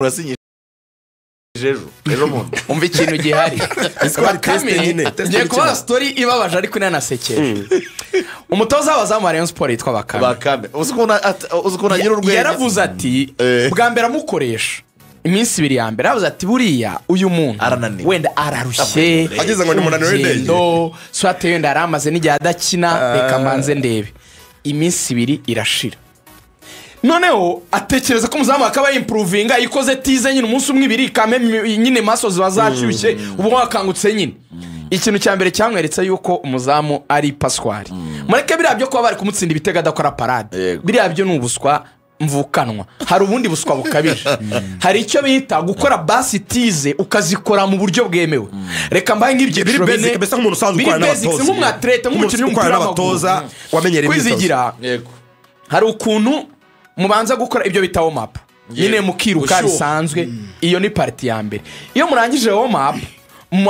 urasinye ejo mundi umva ikintu gihari ngiye kubaza story ibabaje ariko inanasekeye umutoza w'abazamu wa Rayon Sport yitwa Bakame uzi ukuntu agira urwenya yaravuze ati bwa mbere amukoresha iminsi ibiri ya mbere aravuze ati buriya uyu muntu wenda ararushye ageze ngo ni umunaniro w'indege swate wenda aramaze n'igihe adakina reka manze ndebe iminsi ibiri irashira noneho atekereza ko umuzamu akaba improvinga ikoze tize nyine umunsi umwe ibiri kame nyine maso zibazashyushye ubu wakangutse nyine ikintu cya mbere cyamweretse yuko umuzamu ari Pasquale mureke biriya byo kuba bari kumutsinda ibitego adakora parade biriya byo n'ubuswa mvukanwa hari ubundi buswa bukabije hari icyo bita gukora basi tize ukazikora mu buryo bwemewe reka mbaye nk'ibyo basic besa nk'umuntu usanzwe ukora n'abatoza nk'umwatlete nk'umukinnyi w'umupira n'abatoza wamenyereye kwizigira hari ukuntu mubanza gukora ibyo bita warm up nyine mukiruka bisanzwe iyo ni party ya mbere iyo murangije warm up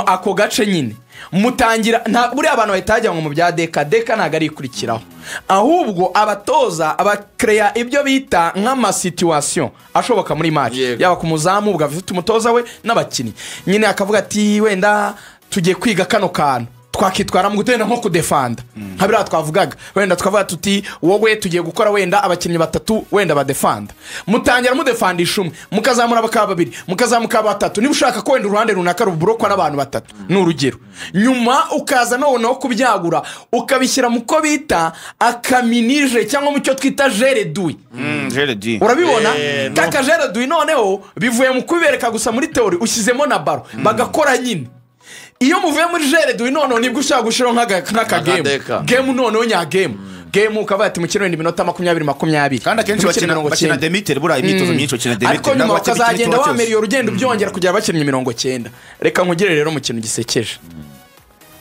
ako gace nyine mutangira nta buri abantu bahitajya ngo mu bya deka ntago ari ikurikiraho ahubwo abatoza abakreya ibyo bita nk'ama situation ashoboka muri match yaba ku muzamu ubwo afite umutoza we n'abakinnyi nyine akavuga ati wenda tugiye kwiga kano kantu twakitwara mu gutenda nko kudefanda habira twavugaga wenda twavuga tuti wowe tugiye gukora wenda abakinnyi batatu wenda badefanda mutangira mudefandisha umwe mukazamura bakaba babiri mukazamuka batatu niba ushaka ko wenda uruhande runaka ruburokwa n'abantu batatu n'urugero nyuma ukaza noneho kubyagura ukabishyira mu ko bita akaminije cyangwa mu cyo twita jeredui urabibona kaka jeredui noneho bivuye mu kubereka gusa muri teori ushyizemo na baro bagakora nyine iyo muvuye muri jeredui noneho nibwo ushaka gushiraho nk'aka game noneho nya game ukaba ati mukino wenda iminota 20 kandi akenshi bakina demitere bura imyitozo myinshi bakina demitere ariko nyuma ukazagenda wameriye urugendo byongera kujya abakinnyi 90 reka nkugire rero mu kintu gisekeje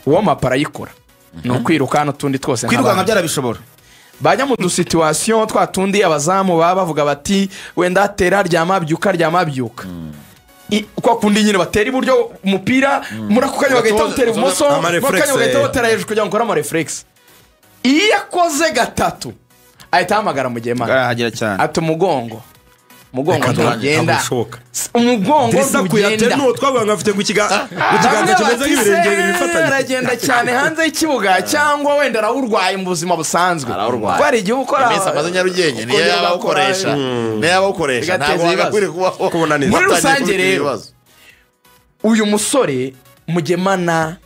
uwo mapara yikora no kwiruka hano tundi twose kwiruka nka byarabishobora bajya mu du situation twatundi abazamu baba bavuga bati wenda atera ryamabyuka kwa kundi nyine batera iburyo umupira murakukanya bagahita utera ibumoso murakukanya bagahita utera hejuru kugira ngo ukore ama reflex iyo akoze gatatu ahita hamagara mugema hagira cyane ati umugongo ntugenda umugongo ntugenda no twavuga ngo afite gukiganza kimeze nk'ibirenge bifatanye aragenda cyane hanze y'ikibuga cyangwa wenda rawurwaye mu buzima busanzwe kwari igihe ukora imisa amaze Nyarugenge niyo yabakoresha ntabwo agakwiriye kubona neza muri rusange rero uyu musore Mugemana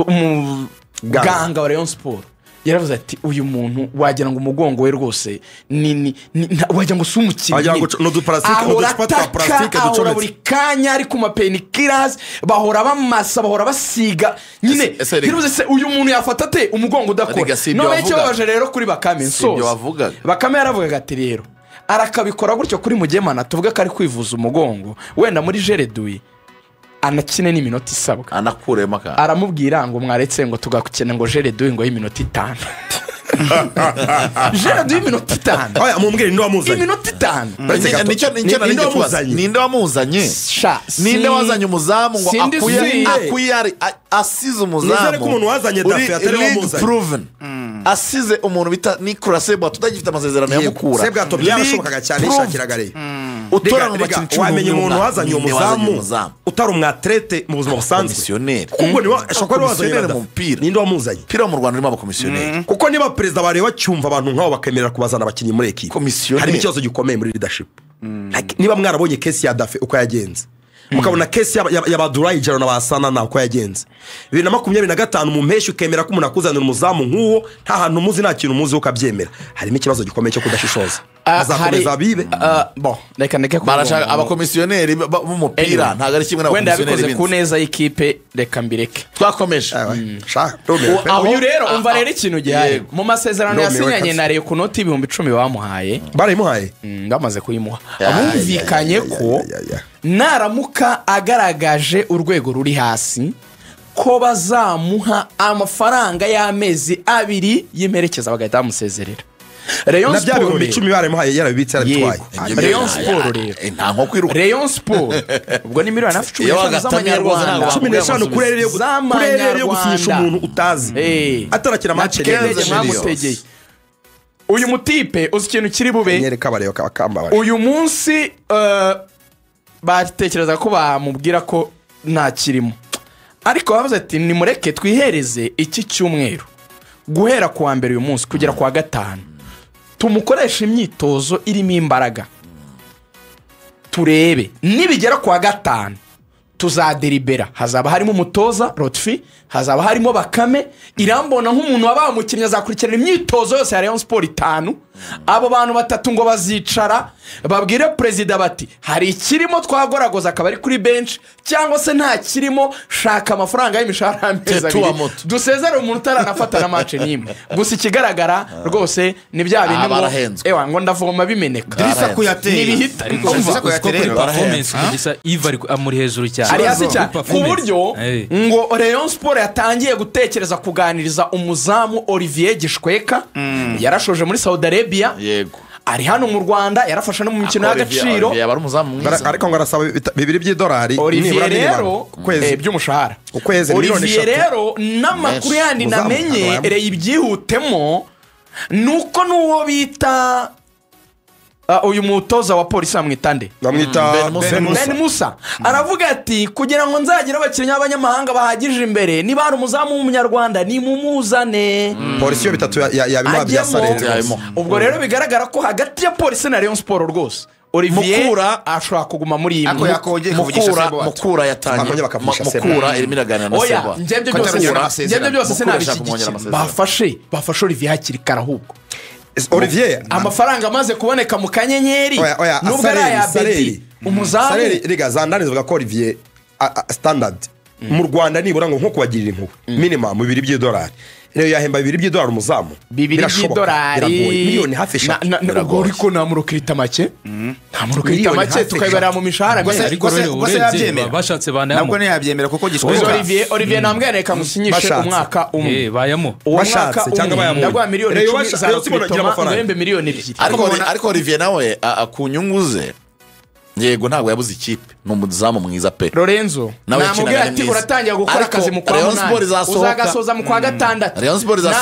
umuganga wa Rayon Sport yaravuze ati uyu muntu wagira ngo umugongo we rwose ni wagira ngo sumukinnyi wagira ngo no du plastique ducometse buri kanya ari ku mapainkillers bahora bamasa bahora basiga nyine biruze se uyu muntu yafata te umugongo udakora none cyo baje rero kuri Bakame nsoza Bakame yaravuga ati rero arakabikora gutyo kuri Mugemana tuvuga ko ari kwivuza umugongo wenda muri jeredui anakine n'iminota isabwa anakurema ka aramubwira ngo mwaretse ngo tugakukene ngo jeredui ngo y'iminota 5 jeredui y'iminota 5 oya mumbwire ndo wamuzanye iminota 5 ninde wamuzanye ninde wazanye umuzamu ngo akuyari asize umuzamu nizere ko umuntu wazanye dafe atari wamuzanye proven asize umuntu bita Nicolas Seba tutagifite amasezerano ya mukura Seba to byarashoboka cyane ishakiraga rero utora mu bakinnyi wamenye umuntu wazanye umuzamu utari umwatlete mu buzima busanzwe kuko niba ashobora wazanye mu mpira ninde wamuzanye pira mu Rwanda rimo abakomisiyoneri kuko niba perezida bareba cyumva abantu nk'abo bakemerera kubazana abakinnyi muri equipe hari ikibazo gikomeye muri leadership niba mwarabonye case ya Dafe uko yagenze mukabona case y'abadurayi jaro n'abasana na uko yagenze 2025 mu mpeshyi ukemera ko umuntu akuzanira umuzamu nk'uwo nta hantu muzi nta kintu muzi ukabyemera harimo ikibazo gikomeye cyo kudashishoza azakomeza bibe bon reka ndeke ko barashaka abakomisiyoneri b'umupira ntago ari kimwe n'abakomisiyoneri wenda ku neza y'ikipe reka mbireke twakomeje uyu rero umva rero ikintu gihari mu masezerano yasinyanye na Rayon ku noti 10,000 bamuhaye barayimuhaye ndamaze kuyimuha abumvikanye ko naramuka agaragaje urwego ruri hasi ko bazamuha amafaranga y'amezi 2 y'imperekeza bagahita bamusezerera Rayon Sport 10 baramuhaye yarabibitse arabitwaye Rayon Sport rero nta nko kwiruka Rayon Sport ubwo ni miliyoni 10 z'amanyarwanda 15 kurere yo gusinyisha umuntu utazi atarakira match mwamutegeye uyu mutipe uzi ikintu kiri bube nyereka bareba kabakamba uyu munsi batekereza ko bamubwira ko nta kirimo ariko bavuze ati nimureke twihereze iki cyumweru guhera ku wa mbere uyu munsi kugera ku wa gatanu tumukoresha imyitozo irimo imbaraga turebe nibigera ku wa gatanu tuzaderibera hazaba harimo umutoza Lotfi hazaba harimo Bakame Irambona nk'umuntu wabaye umukinnyi azakurikirana imyitozo yose ya Rayon Sport 5 abo bantu batatu ngo bazicara babwire perezida bati hari ikirimo twagoragoza akaba ari kuri bench cyangwa se nta kirimo shaka amafaranga y'imishahara ameza dusezere umuntu utaranafata na match nimwe gusa ikigaragara rwose ni bya bindi ngo ngo ndavoma bimeneka Dirisa kuyatera nibihita Dirisa kuyatera performance kugisa Iva amuri hejuru cyane ari hasi cyane ku buryo ngo Rayon Sport yatangiye gutekereza kuganiriza umuzamu Olivier Gishweka yarashoje muri Saudi Arabia yego ari hano mu Rwanda yarafasha no mu mikino y'agaciro yaba ari umuzamu mwiza ariko ngo arasaba $2 Olivier rero by'umushahara Olivier rero n'amakuru yandi namenye ibyihutemo nuko nuwo bita uyu mutoza wa polisi amwitande Ben Musa aravuga ati kugira ngo nzagira abakinnyi b'abanyamahanga bahagije imbere niba ari umuzamu w'umunyarwanda ni mumuzane polisi yo bitatu yabimwa bya Sarere ubwo rero bigaragara ko hagati ya polisi na Rayon Sport rwose Olivier Mukura ashobora kuguma muri iyi Mukura yatangiye Mukura irimo iraganira na Seba njye byose sinabishyigikiye bafashe Olivier hakiri kare ahubwo Olivier amafaranga amaze kuboneka mu kanyenyeri nubwo ari aya Bedi umuzamu Sarere riga zandani zivuga ko Olivier standard mu Rwanda nibura ngo nko kubagirira impuhwe minimum $2 rero yahemba $2 umuzamu $2 miliyoni hafi 5 ariko namurukirita make namurukirita make tukayibara mu mishahara gusa yabyemera bashatse banayamo nabwo ntiyabyemera kuko Gishweka Olivier nambwene kamusinyishe umwaka umwe bayamo bashatse cyangwa bayamo ndagwa miliyoni 10 za Ngwembe miliyoni 2 ariko Olivier nawe akunyunguze yego ntabwo yabuze ikipe ni umuzamu mwiza pe Lorenzo namubwira ati uratangiye gukora akazi mu kwa munani uzagasoza mu kwa gatandatu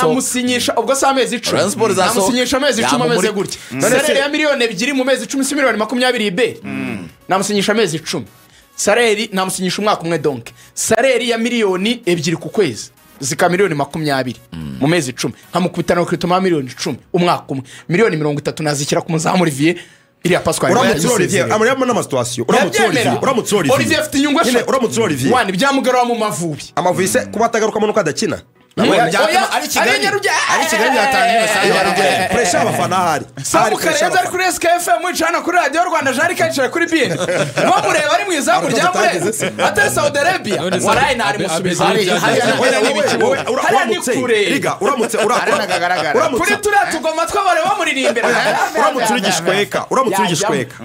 namusinyisha ubwo se amezi 10 namusinyisha amezi 10 ameze gutya salary ya miliyoni 2 mu mezi 10 si miliyoni 20 be namusinyisha amezi 10 salary namusinyisha umwaka umwe donc salary ya miliyoni 2 ku kwezi zika miliyoni 20 mu mezi 10 nkamukubitana ukritoma miliyoni 10 umwaka umwe miliyoni 30 nazikira ku muzamu Olivier iriya Pascal Olivier amuriyamo n'amasituwasiyo uramutse Olivier afite inyungu uramutse Olivier wani byamugarura mu Mavubi Amavubi se kuba atagaruka nuko adakina ari Kigali yatangiye pressure abafana ahari Samu Karenzi ari kuri SKFM wicana kuri Radio Rwanda jari kaciye kuri BN mureba ari mu izamu rya Mure atari Saudi Arabia waraye nari musubiza uramutse kuri turiya tugoma tw'abare bamuririmbira uramutse uri Gishweka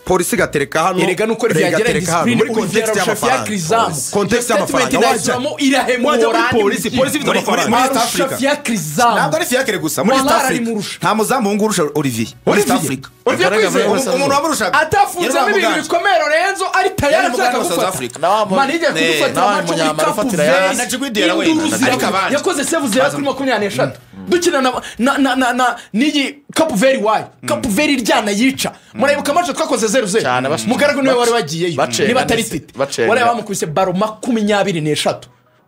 polisi gatereka hano erega nuko ryagera discipline muri context y'amafaranga context y'amafaranga wajamo irahemura polisi ifite amafaranga muri East Africa ntabwo ari fiakre gusa muri East Africa nta muzamu wungurusha Olivier muri East Africa umuntu wamurushaga atafunzemo ibintu bikomeye Lorenzo ari tayari ashaka gufata manije kudufata amacu na Jigwidera wenda ariko abandi yakoze save zera kuri 24 dukina na nigi Cape Verde why Cape Verde ryana yica murayibuka amacu twakoze 0-0 mugaragu niwe wari wagiyeyo niba atari titi wari bamukubise baro 23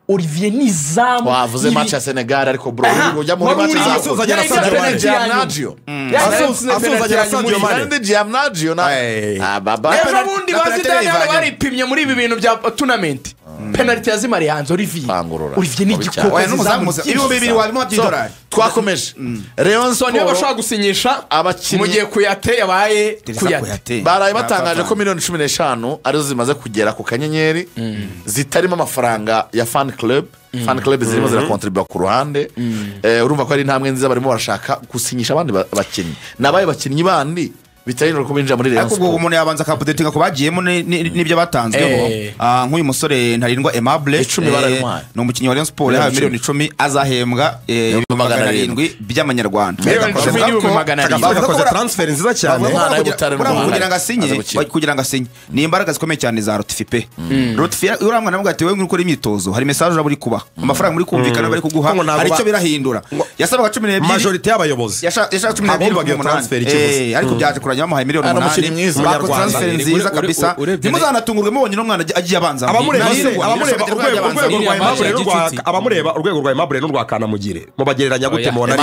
Olivier Nizamu wavuze match ya Senegal ariko bro ujya muri match asoza na Giamnaggio Giamnaggio na baba bundi bazidanya baripimye muri ibi bintu bya tournament penalty ya Zimari hanze Olivier ni igikoko ibihumbi 2 wabimo $2 twakomeje Rayon Sport niyo bashaka gusinyisha abakinnyi mugiye kuyate yabaye kuyate baraye batangaje ko miliyoni 15 arizo zimaze kugera ku kanyenyeri zitarimo amafaranga ya fan club zirimo zirakontribua ku ruhande urumva ko ari intambwe nziza barimo barashaka gusinyisha abandi bakinnyi nabaye bakinnyi bandi bitayinjira ko binjira muri Rayon Sport ariko umuntu yabanza kapudetinga ko bagiyemo n'ibyo batanzweho nk'uyu musore ntarindwa Aimable ni umukinnyi wa Rayon Sport yahawe miliyoni 10 azahembwa 700 by'amanyarwanda bakoze transfer nziza cyane kugira ngo asinye ni imbaraga zikomeye cyane za Rotifipe uramwana navuga ati wewe nk'ukora imyitozo hari message uri kubaha amafaranga muri kumvikana bari kuguha hari icyo birahindura yasabaga 12 majority y'abayobozi yashaka 12 ariko byaje bakuranye bamuhaye miliyoni Ari umukinnyi 8 mwiza. bakoze transfer Umunyarwanda. nziza Ure- kabisa urebye ne- ntimuzanatungurwe mubonye no mwana agiye abanza abamureba Iriya urwego rwa Aimable n'urwa Kanamugire mubagereranya gute Oya. mubona ari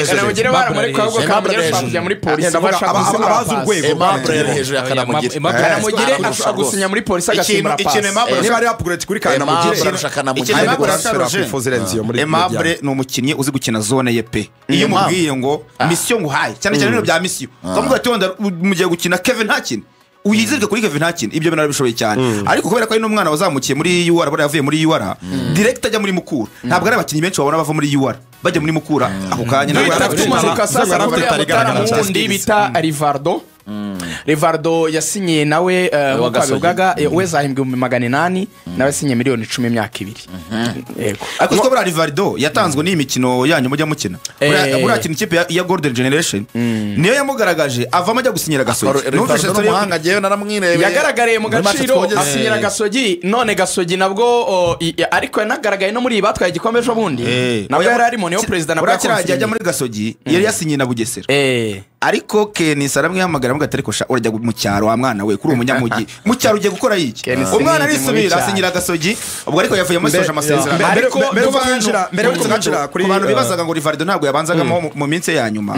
Kanamugire baramureka ahubwo Kanamugire ashaka kujya muri polisi abazi urwego Aimable yari hejuru ya Kanamugire. Kanamugire ashaka gusinya muri polisi agasimbura ikintu pasi Aimable niba ari upgrade kuri Kanamugire Aimable arusha Kanamugire. Ikintu Aimable transfer arashaje. akwifuza irenze iyo muri Aimable ni umukinnyi uzi gukina zone ye pe iyo umubwiye ngo misiyo nguhaye cyane cyane ibintu bya misiyo ukamubwira ati wenda mugiye gukina Kevin ntakine uyizirike kuri Kevin ntakine ibyo bintu arabishoboye cyane ariko kubera ko ari n'umwana wazamukiye muri UR bora yavuye muri UR direct ajya muri Mukura ntabwo ari abakinnyi benshi babona bava muri UR bajya muri Mukura ako kanya ntabwo tumanuka sasa Zara muri tutarigaragara abutana cyane. mundi bita Rivaldo yasinyiye nawe Wa Gasogi. ukabivugaga we zahembwe 800 nawe yasinyiye miliyoni 10 imyaka 2 yego ariko siko buriya Rivaldo yatanzwe n'iyi mikino yanyu mujya mukina buriya kintu ikipe ya Golden Generation niyo yamugaragaje avamo ajya gusinyira Gasogi Rivaldo n'umuhanga agiyeyo naramwirebeye. yagaragariye mu Muri match gaciro twogeze. asinyira Gasogi none Gasogi nabwo ariko yanagaragaye no muri iyi batwaye igikombe ejo bundi nabwo yari arimo niyo perezida nabwo buriya kiriya ajya muri Gasogi yari yasinyiye na Bugesera ariko Kenisa aramwihamagara amuga ati kosha urajya mu cyaro wa mwana we kuri umunyamugi mu cyaro ugiye gukora iki Kenisa umwana ni arisubira cyaro. asinyira Gasogi ubwo ariko yavuye muri soje amasezerano Ariko mbere mu yo kwinjira kuri ku bantu bibazaga ngo Rivaldo ntabwo yabanzagamo mu minsi ya nyuma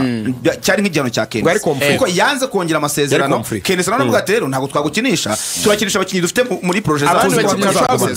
cyari nk'igihano cya Ngo yari Kenisa conflict. kuko yanze kongera amasezerano conflict. Kenisa nanavuga ati rero ntabwo twagukinisha turakinisha abakinnyi dufite muri projet Abandi zacu bakinnyi bashobora